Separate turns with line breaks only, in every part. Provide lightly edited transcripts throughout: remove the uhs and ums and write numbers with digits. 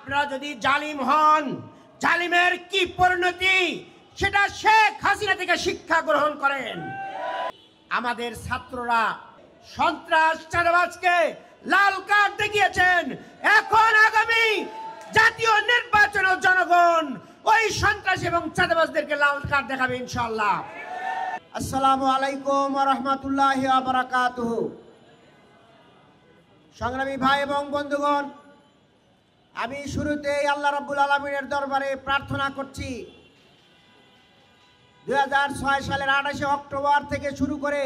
আপনারা যদি জালিম হন, জালিমের কি পরিণতি সেটা শেখ হাসিনা থেকে শিক্ষা গ্রহণ করেন। আমাদের ছাত্ররা সন্ত্রাস চাঁদাবাজকে লাল কার্ড দেখিয়েছেন, এখন আগামী জাতীয় নির্বাচনে জনগণ ওই সন্ত্রাস এবং চাঁদাবাজদেরকে লাল কার্ড দেখাবে ইনশাআল্লাহ। আসসালামু আলাইকুম ওয়া রাহমাতুল্লাহি ওয়া বারাকাতুহু। সংগ্রামী ভাই এবং বন্ধুগণ, আমি শুরুতেই আল্লাহ রাব্বুল আলামিনের দরবারে প্রার্থনা করছি 2006 সালের 28 অক্টোবর থেকে শুরু করে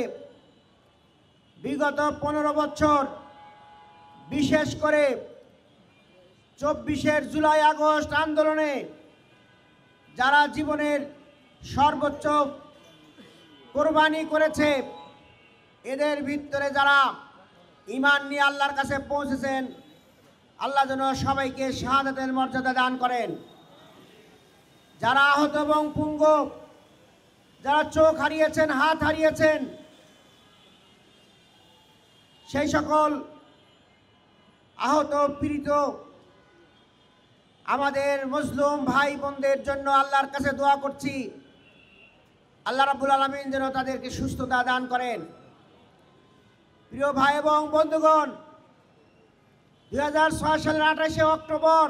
বিগত 15 বছর, বিশেষ করে 24 জুলাই আগস্ট আন্দোলনে যারা জীবনের সর্বোচ্চ কোরবানি করেছে, এদের ভিতরে যারা ঈমান নিয়ে আল্লাহর কাছে পৌঁছেছেন, আল্লাহ যেন সবাইকে শাহাদাতের মর্যাদা দান করেন। যারা আহত এবং পঙ্গু, যারা চোখ হারিয়েছেন, হাত হারিয়েছেন, সেই সকল আহত পীড়িত আমাদের মুসলিম ভাই বোনদের জন্য আল্লাহর কাছে দোয়া করছি, আল্লাহ রাব্বুল আলামিন যেন তাদেরকে সুস্থতা দান করেন। প্রিয় ভাই এবং বন্ধুগণ, 2006 সালের 28 অক্টোবর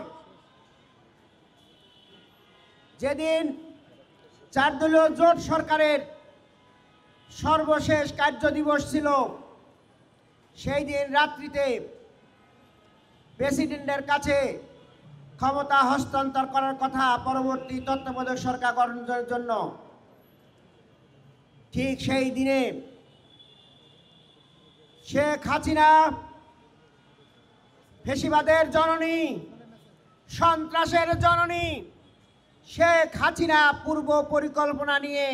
যেদিন 4 দলীয় জোট সরকারের সর্বশেষ কার্য দিবস ছিল, সেই দিন রাত্রিতে প্রেসিডেন্টের কাছে ক্ষমতা হস্তান্তর করার কথা পরবর্তী তত্ত্বাবধায়ক সরকার গঠনের জন্য। ঠিক সেই দিনে শেখ হাসিনা, ফ্যাসিবাদের জননী, সন্ত্রাসের জননী শেখ হাসিনা পূর্ব পরিকল্পনা নিয়ে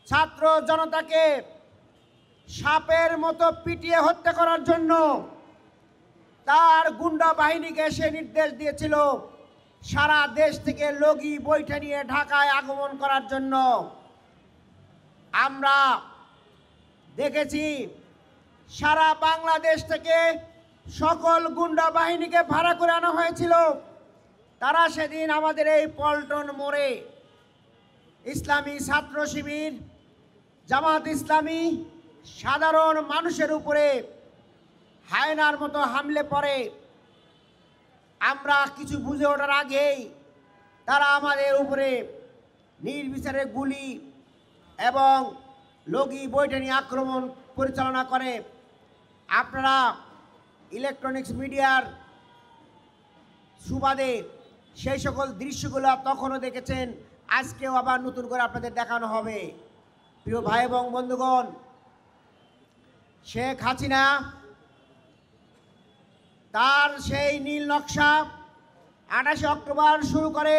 ছাত্র জনতাকে সাপের মতো পিটিয়ে হত্যা করার জন্য তার গুন্ডা বাহিনীকে সে নির্দেশ দিয়েছিল সারা দেশ থেকে লগি বৈঠা নিয়ে ঢাকায় আগমন করার জন্য। আমরা দেখেছি সারা বাংলাদেশ থেকে সকল গুন্ডা বাহিনীকে ভাড়া করে আনা হয়েছিল। তারা সেদিন আমাদের এই পল্টন মোড়ে ইসলামী ছাত্র শিবির, জামাত ইসলামী, সাধারণ মানুষের উপরে হায়নার মতো হামলে পড়ে। আমরা কিছু বুঝে ওঠার আগেই তারা আমাদের উপরে নির্বিচারে গুলি এবং লগি বৈঠনি আক্রমণ পরিচালনা করে। আপনারা ইলেকট্রনিক্স মিডিয়ার সুবাদে সেই সকল দৃশ্যগুলো তখনও দেখেছেন, আজকেও আবার নতুন করে আপনাদের দেখানো হবে। প্রিয় ভাই এবং বন্ধুগণ, শেখ হাসিনা তার সেই নীল নকশা 28 অক্টোবর শুরু করে,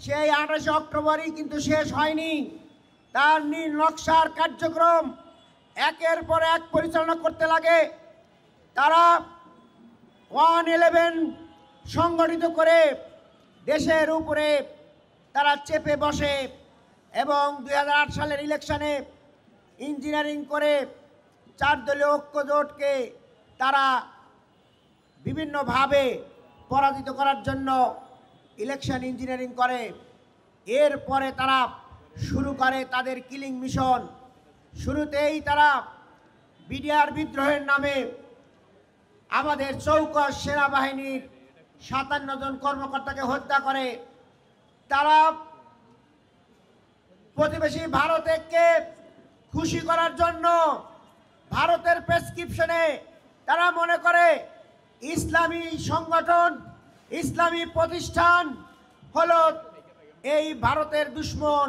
সেই 28 অক্টোবরই কিন্তু শেষ হয়নি। তার নীল নকশার কার্যক্রম একের পর এক পরিচালনা করতে লাগে। তারা 111 সংগঠিত করে দেশের উপরে তারা চেপে বসে এবং 2008 সালের ইলেকশনে ইঞ্জিনিয়ারিং করে 4 দলীয় ঐক্যজোটকে তারা বিভিন্নভাবে পরাজিত করার জন্য ইলেকশন ইঞ্জিনিয়ারিং করে। এরপরে তারা শুরু করে তাদের কিলিং মিশন। শুরুতেই তারা বিডিআর বিদ্রোহের নামে আমাদের চৌকস সেনাবাহিনীর 57 জন কর্মকর্তাকে হত্যা করে। তারা প্রতিবেশী ভারতকে খুশি করার জন্য ভারতের প্রেসক্রিপশনে তারা মনে করে ইসলামী সংগঠন, ইসলামী প্রতিষ্ঠান হলো এই ভারতের দুশ্মন।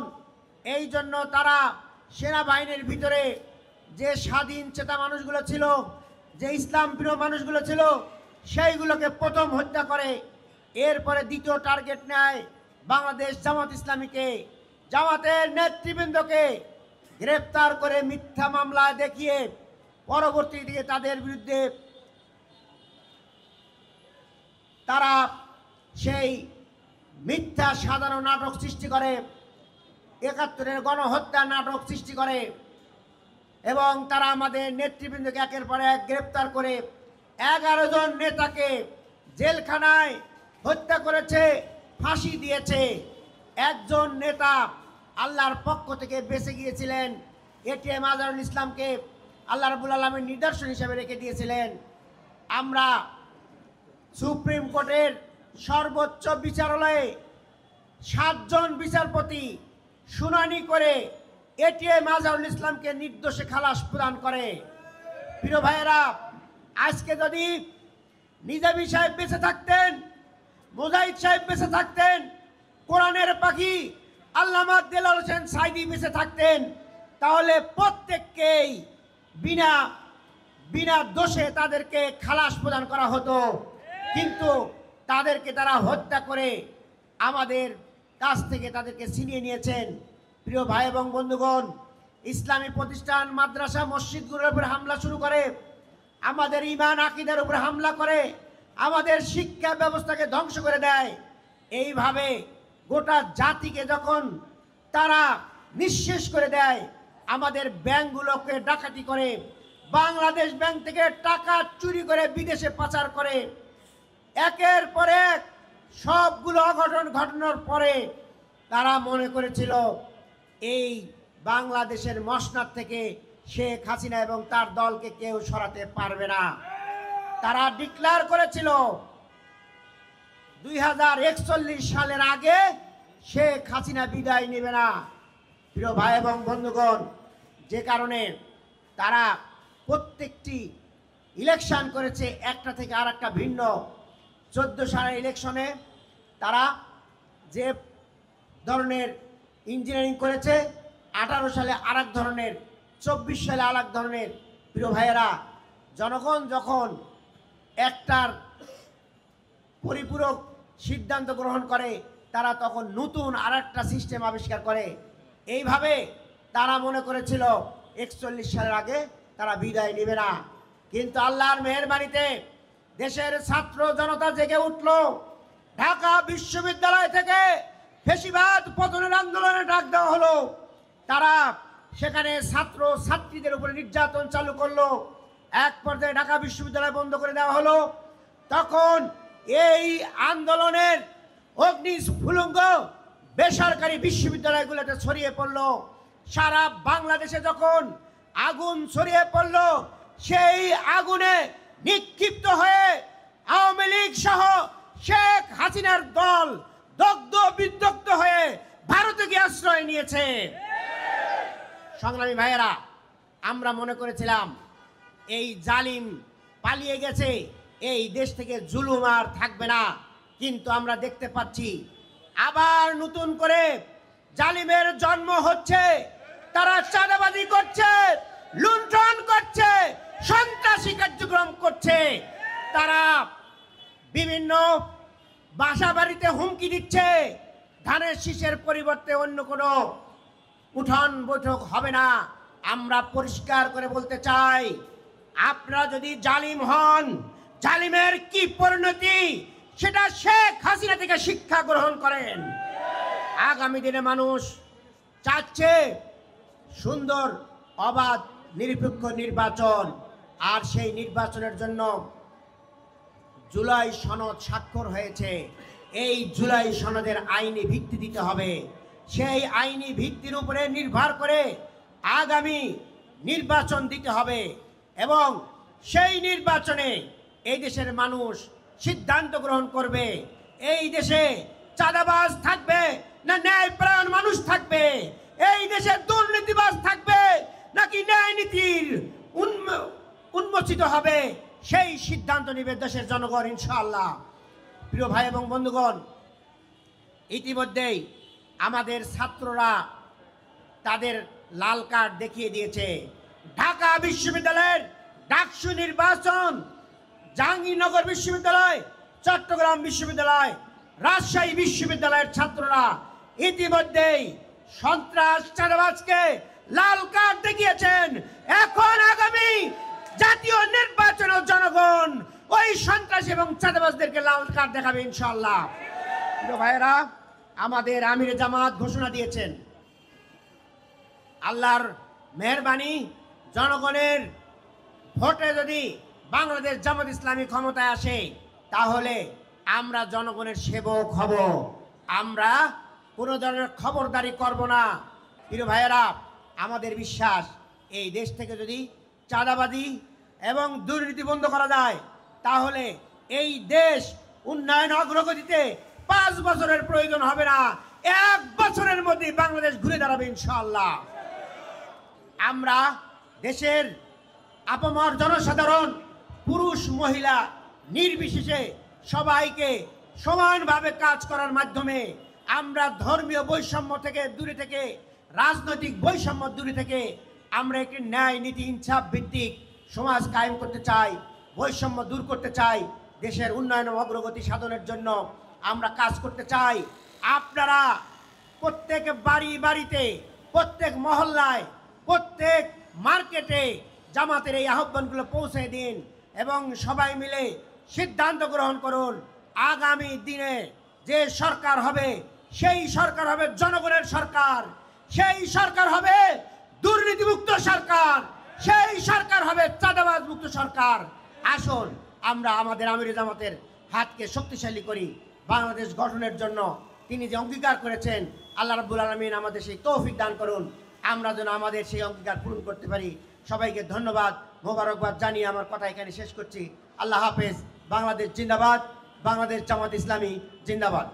এই জন্য তারা সেনাবাহিনীর ভিতরে যে স্বাধীন চেতা মানুষগুলো ছিল, যে ইসলাম প্রিয় মানুষগুলো ছিল, সেইগুলোকে প্রথম হত্যা করে। এরপরে দ্বিতীয় টার্গেট নেয় বাংলাদেশ জামাত ইসলামীকে। জামাতের নেতৃবৃন্দকে গ্রেপ্তার করে মিথ্যা মামলা দেখিয়ে পরবর্তী দিকে তাদের বিরুদ্ধে তারা সেই মিথ্যা সাজানো নাটক সৃষ্টি করে, ৭১-এর গণহত্যা নাটক সৃষ্টি করে এবং তারা আমাদের নেতৃবৃন্দকে একের পর এক গ্রেপ্তার করে 11 জন নেতাকে জেলখানায় হত্যা করেছে, ফাঁসি দিয়েছে। একজন নেতা আল্লাহর পক্ষ থেকে বেঁচে গিয়েছিলেন, এটিএম আজহারুল ইসলামকে আল্লাহ রাব্বুল আলামিন নিদর্শন হিসেবে রেখে দিয়েছিলেন। আমরা সুপ্রিম কোর্টের সর্বোচ্চ বিচারালয়ে 7 জন বিচারপতি শুনানি করে এটিএম আজহারুল ইসলামকে নির্দোষে খালাস প্রদান করে। প্রিয় ভাইয়েরা, আজকে যদি নিজামী সাহেব বেঁচে থাকতেন, মুজাহিদ সাহেব বেঁচে থাকতেন, কোরআনের পাখি আল্লামা দেলাওয়ার হোসেন সাঈদী বেঁচে থাকতেন, তাহলে প্রত্যেককেই বিনা বিনা দোষে তাদেরকে খালাস প্রদান করা হতো। কিন্তু তাদেরকে তারা হত্যা করে আমাদের কাছ থেকে তাদেরকে ছিনিয়ে নিয়েছেন। প্রিয় ভাই এবং বন্ধুগণ, ইসলামী প্রতিষ্ঠান, মাদ্রাসা, মসজিদগুলোর উপর হামলা শুরু করে, আমাদের ঈমান আকীদার উপর হামলা করে, আমাদের শিক্ষা ব্যবস্থাকে ধ্বংস করে দেয়। এইভাবে গোটা জাতিকে যখন তারা নিঃশেষ করে দেয়, আমাদের ব্যাংকগুলোকে ডাকাতি করে, বাংলাদেশ ব্যাংক থেকে টাকা চুরি করে বিদেশে পাচার করে, একের পর এক সবগুলো অঘটন ঘটানোর পরে তারা মনে করেছিল এই বাংলাদেশের মসনদ থেকে শেখ হাসিনা এবং তার দলকে কেউ সরাতে পারবে না। তারা ডিক্লেয়ার করেছিল 2041 সালের আগে শেখ হাসিনা বিদায় নেবে না। প্রিয় ভাই এবং বন্ধুগণ, যে কারণে তারা প্রত্যেকটি ইলেকশন করেছে একটা থেকে আর একটা ভিন্ন। 14 সালের ইলেকশনে তারা যে ধরনের ইঞ্জিনিয়ারিং করেছে, 18 সালে আর এক ধরনের, 24 সালে আর এক ধরনের। প্রিয় ভাইয়েরা, জনগণ যখন একটার পরিপূরক সিদ্ধান্ত গ্রহণ করে, তারা তখন নতুন আর একটা সিস্টেম আবিষ্কার করে। এইভাবে তারা মনে করেছিল 41 সালের আগে তারা বিদায় নেবে না। কিন্তু আল্লাহর মেহেরবানিতে দেশের ছাত্র জনতা জেগে উঠল। ঢাকা বিশ্ববিদ্যালয় থেকে ফ্যাসিবাদ পতনের আন্দোলনে ডাক দেওয়া হলো। তারা সেখানে ছাত্র ছাত্রীদের উপরে নির্যাতন চালু করলো। এক পর্যায়ে ঢাকা বিশ্ববিদ্যালয় বন্ধ করে দেওয়া হলো। তখন এই আন্দোলনের অগ্নিস্ফুলিঙ্গ বেসরকারি বিশ্ববিদ্যালয়গুলোতে ছড়িয়ে পড়লো। সারা বাংলাদেশে যখন আগুন ছড়িয়ে পড়লো, সেই আগুনে নিক্ষিপ্ত হয়ে আওয়ামী লীগ সহ শেখ হাসিনার দল দগ্ধ বিদগ্ধ হয়ে ভারতে গিয়ে আশ্রয় নিয়েছে। সংগ্রামী ভাইয়েরা, আমরা মনে করেছিলাম এই জালিম পালিয়ে গেছে, এই দেশ থেকে জুলুম আর থাকবে না। কিন্তু আমরা দেখতে পাচ্ছি আবার নতুন করে জালিমের জন্ম হচ্ছে। তারা চাঁদাবাজি করছে, লুণ্ঠন করছে, সন্ত্রাসী কার্যক্রম করছে। তারা বিভিন্ন বাসা বাড়িতে হুমকি দিচ্ছে, ধানের শীষের পরিবর্তে অন্য কোনো উঠান বৈঠক হবে না। আমরা পরিষ্কার করে বলতে চাই, আপনারা যদি জালিম হন, জালিমের কি পরিণতি সেটা শেখ হাসিনা থেকে শিক্ষা গ্রহণ করেন। আগামী দিনে মানুষ চাচ্ছে সুন্দর, অবাধ, নিরপেক্ষ নির্বাচন। আর সেই নির্বাচনের জন্য জুলাই সনদ স্বাক্ষর হয়েছে। এই জুলাই সনদের আইনি ভিত্তি দিতে হবে। সেই আইনি ভিত্তির উপরে নির্ভর করে আগামী নির্বাচন দিতে হবে এবং সেই নির্বাচনে এই দেশের মানুষ সিদ্ধান্ত গ্রহণ করবে এই দেশে চাঁদাবাজ থাকবে না ন্যায়পরায়ণ মানুষ থাকবে, এই দেশে দুর্নীতিবাজ থাকবে নাকি ন্যায় নীতির উন্মোচিত হবে। সেই সিদ্ধান্ত নেবে দেশের জনগণ ইনশাআল্লাহ। প্রিয় ভাই এবং বন্ধুগণ, ইতিমধ্যেই আমাদের ছাত্ররা তাদের লাল কার্ড দেখিয়ে দিয়েছে। ঢাকা বিশ্ববিদ্যালয়ের ডাকসু নির্বাচন, জাহাঙ্গীরনগর বিশ্ববিদ্যালয়, চট্টগ্রাম বিশ্ববিদ্যালয়, রাজশাহী বিশ্ববিদ্যালয়ের ছাত্ররা ইতিমধ্যেই সন্ত্রাস চাঁদাবাজকে লাল কার্ড দেখিয়েছেন। এখন আগামী জাতীয় নির্বাচনে জনগণ ওই সন্ত্রাস এবং চাঁদাবাজদেরকে লাল কার্ড দেখাবে ইনশাআল্লাহ। প্রিয় ভাইয়েরা, আমাদের আমিরে জামাত ঘোষণা দিয়েছেন, আল্লাহর মেহেরবানি, জনগণের ভোটে যদি বাংলাদেশ জামাত ইসলামী ক্ষমতায় আসে, তাহলে আমরা জনগণের সেবক হব, আমরা কোনো ধরনের খবরদারি করব না। প্রিয় ভাইয়েরা, আমাদের বিশ্বাস এই দেশ থেকে যদি চাঁদাবাজি এবং দুর্নীতি বন্ধ করা যায় তাহলে এই দেশ উন্নয়ন অগ্রগতিতে 5 বছরের প্রয়োজন হবে না, 1 বছরের মধ্যে বাংলাদেশ ঘুরে দাঁড়াবে ইনশাআল্লাহ। আমরা দেশের আপামর জনসাধারণ পুরুষ মহিলা নির্বিশেষে সবাইকে সমানভাবে কাজ করার মাধ্যমে আমরা ধর্মীয় বৈষম্য থেকে দূরে থেকে, রাজনৈতিক বৈষম্য দূরে থেকে আমরা একটি ন্যায় নীতি ইনসাফ ভিত্তিক সমাজ কায়েম করতে চাই, বৈষম্য দূর করতে চাই, দেশের উন্নয়ন ও অগ্রগতি সাধনের জন্য আমরা কাজ করতে চাই। আপনারা প্রত্যেক বাড়ি বাড়িতে, প্রত্যেক মহল্লায়, প্রত্যেক মার্কেটে জামাতের এই আহ্বানগুলো পৌঁছে দিন এবং সবাই মিলে সিদ্ধান্ত গ্রহণ করুন। আগামী দিনে যে সরকার হবে সেই সরকার হবে জনগণের সরকার, সেই সরকার হবে দুর্নীতিমুক্ত সরকার, সেই সরকার হবে চাঁদাবাজ মুক্ত সরকার। আসুন আমরা আমাদের আমির জামাতের হাতকে শক্তিশালী করি বাংলাদেশ গঠনের জন্য। তিনি যে অঙ্গীকার করেছেন আল্লাহ রাব্বুল আলামিন আমাদের সেই তৌফিক দান করুন, আমরা যেন আমাদের সেই অঙ্গীকার পূরণ করতে পারি। সবাইকে ধন্যবাদ, মোবারকবাদ জানিয়ে আমার কথা এখানে শেষ করছি। আল্লাহ হাফেজ। বাংলাদেশ জিন্দাবাদ, বাংলাদেশ জামাত ইসলামী জিন্দাবাদ।